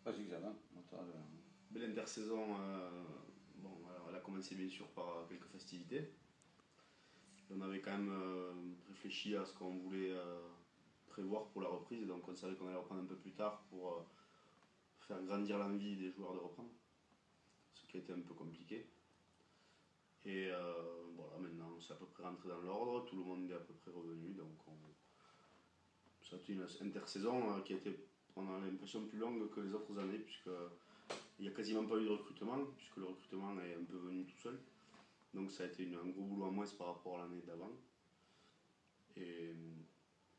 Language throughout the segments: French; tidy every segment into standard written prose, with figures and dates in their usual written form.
Vas-y, Xavier. L'intersaison, bon, alors, elle a commencé bien sûr par quelques festivités. On avait quand même réfléchi à ce qu'on voulait prévoir pour la reprise, donc on savait qu'on allait reprendre un peu plus tard pour faire grandir l'envie des joueurs de reprendre, ce qui a été un peu compliqué. Et voilà, maintenant c'est à peu près rentré dans l'ordre, tout le monde est à peu près revenu, donc ça a été une intersaison qui a été, on a l'impression, plus longue que les autres années, puisque il n'y a quasiment pas eu de recrutement, puisque le recrutement est un peu venu tout seul. Donc ça a été un gros boulot en moins par rapport à l'année d'avant. Et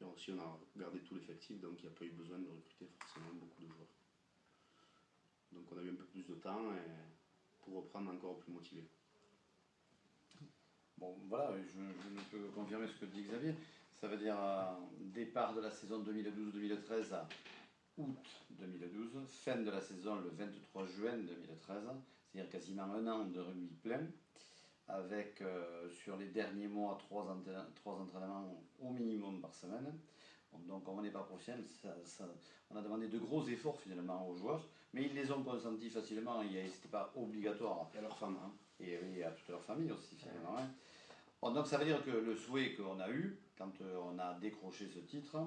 aussi on a gardé tout l'effectif, donc il n'y a pas eu besoin de recruter forcément beaucoup de joueurs. Donc on a eu un peu plus de temps pour reprendre encore plus motivé. Bon, voilà, je ne peux confirmer ce que dit Xavier. Ça veut dire départ de la saison 2012-2013 à août 2012, fin de la saison le 23 juin 2013, c'est-à-dire quasiment un an de rugby plein, avec sur les derniers mois trois entraînements au minimum par semaine. Bon, donc on n'est pas professionnel, on a demandé de gros efforts finalement aux joueurs, mais ils les ont consentis facilement, c'était pas obligatoire. Et à leur femme. Hein. Et à toute leur famille aussi finalement. Hein. Bon, donc ça veut dire que le souhait qu'on a eu, quand on a décroché ce titre,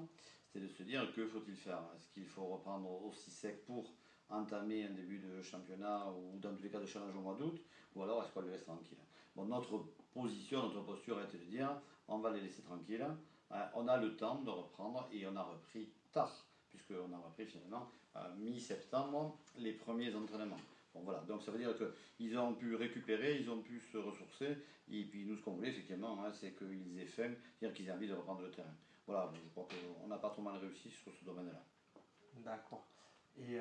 c'était de se dire que faut-il faire. Est-ce qu'il faut reprendre aussi sec pour entamer un début de championnat ou dans tous les cas de challenge au mois d'août, ou alors est-ce qu'on les laisse tranquilles. Bon, notre position, notre posture était de dire on va les laisser tranquilles, on a le temps de reprendre et on a repris tard, puisqu'on a repris finalement mi-septembre les premiers entraînements. Bon, voilà, donc ça veut dire qu'ils ont pu récupérer, ils ont pu se ressourcer, et puis nous ce qu'on voulait effectivement, hein, c'est qu'ils aient faim, c'est-à-dire qu'ils aient envie de reprendre le terrain. Voilà, je crois qu'on n'a pas trop mal réussi sur ce domaine-là. D'accord. Et